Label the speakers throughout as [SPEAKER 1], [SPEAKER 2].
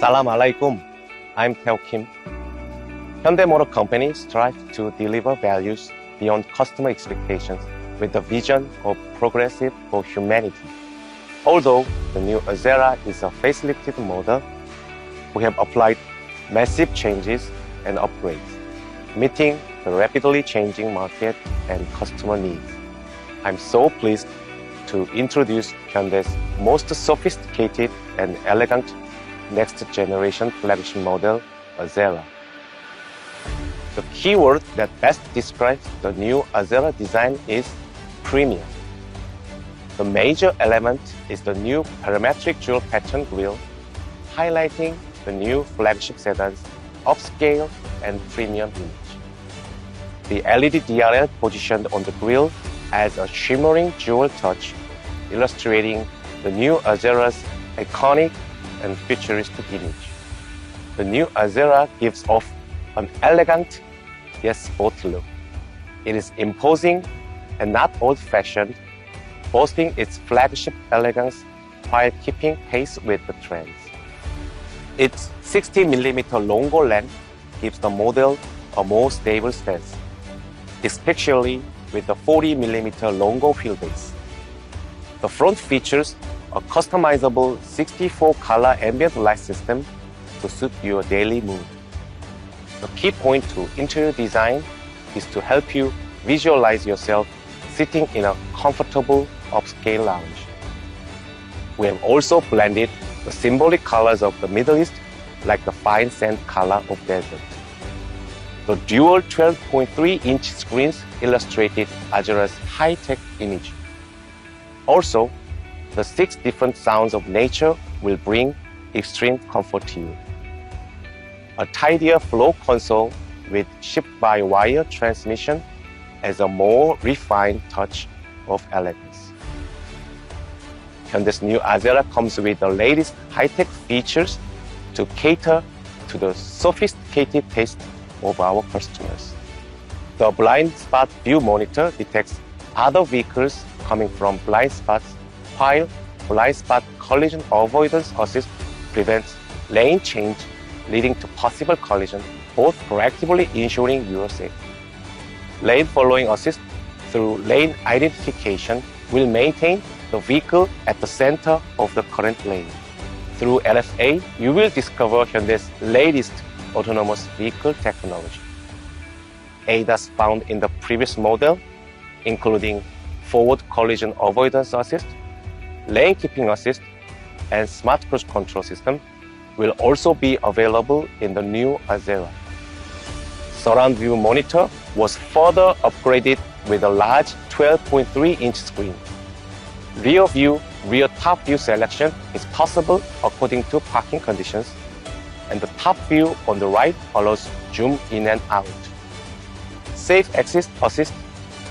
[SPEAKER 1] Salam alaikum. I'm Theo Kim. Hyundai Motor Company strives to deliver values beyond customer expectations with the vision of progressive for humanity. Although the new Azera is a facelifted model, we have applied massive changes and upgrades, meeting the rapidly changing market and customer needs. I'm so pleased to introduce Hyundai's most sophisticated and elegant next-generation flagship model, Azera. The keyword that best describes the new Azera design is premium. The major element is the new Parametric dual pattern grille, highlighting the new flagship sedan's upscale and premium image. The LED DRL positioned on the grille adds a shimmering jewel touch, illustrating the new Azera's iconic and futuristic image. The new Azera gives off an elegant yet sporty look. It is imposing and not old-fashioned, boasting its flagship elegance while keeping pace with the trends. Its 60mm longer length gives the model a more stable stance, especially with the 40mm longer wheelbase. The front features a customizable 64-color ambient light system to suit your daily mood. The key point to interior design is to help you visualize yourself sitting in a comfortable upscale lounge. We have also blended the symbolic colors of the Middle East like the fine sand color of desert. The dual 12.3-inch screens illustrated Azera's high-tech image. Also, the 6 different sounds of nature will bring extreme comfort to you. A tidier floor console with shift-by-wire transmission adds a more refined touch of elegance. Hyundai's new Azera comes with the latest high-tech features to cater to the sophisticated taste of our customers. The blind spot view monitor detects other vehicles coming from blind spots, while blind spot collision avoidance assist prevents lane change leading to possible collision, both proactively ensuring your safety. Lane following assist through lane identification will maintain the vehicle at the center of the current lane. Through LFA, you will discover Hyundai's latest autonomous vehicle technology. ADAS found in the previous model, including forward collision avoidance assist, lane keeping assist, and smart cruise control system, will also be available in the new Azera. Surround view monitor was further upgraded with a large 12.3-inch screen. Rear view, rear top view selection is possible according to parking conditions, and the top view on the right allows zoom in and out. Safe exit assist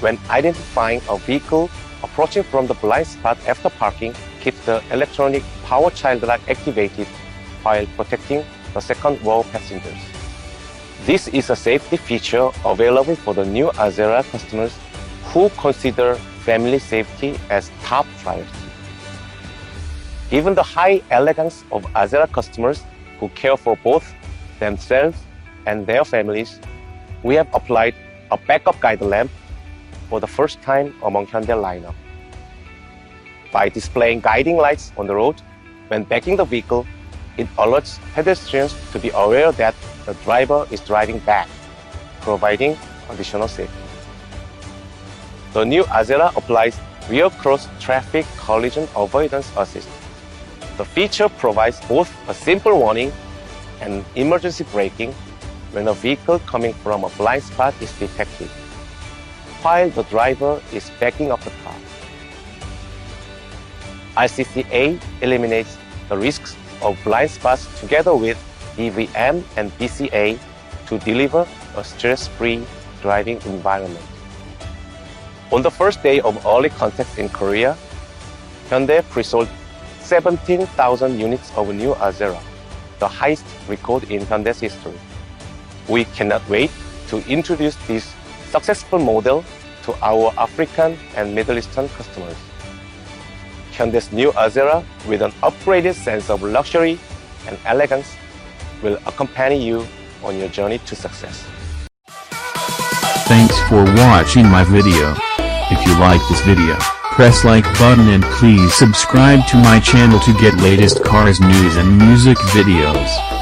[SPEAKER 1] when identifying a vehicle approaching from the blind spot after parking keeps the electronic power child lock activated while protecting the second row passengers. This is a safety feature available for the new Azera customers who consider family safety as top priority. Given the high elegance of Azera customers who care for both themselves and their families, we have applied a backup guide lamp for the first time among Hyundai lineup. By displaying guiding lights on the road, when backing the vehicle, it alerts pedestrians to be aware that the driver is driving back, providing additional safety. The new Azera applies rear cross traffic collision avoidance assist. The feature provides both a simple warning and emergency braking when a vehicle coming from a blind spot is detected, while the driver is backing up the car. RCCA eliminates the risks of blind spots together with EVM and BCA to deliver a stress-free driving environment. On the first day of early contact in Korea, Hyundai pre-sold 17,000 units of new Azera, the highest record in Hyundai's history. We cannot wait to introduce this successful model to our African and Middle Eastern customers. Hyundai's new Azera, with an upgraded sense of luxury and elegance, will accompany you on your journey to success.
[SPEAKER 2] Thanks for watching my video. If you like this video, press like button and please subscribe to my channel to get latest cars news and music videos.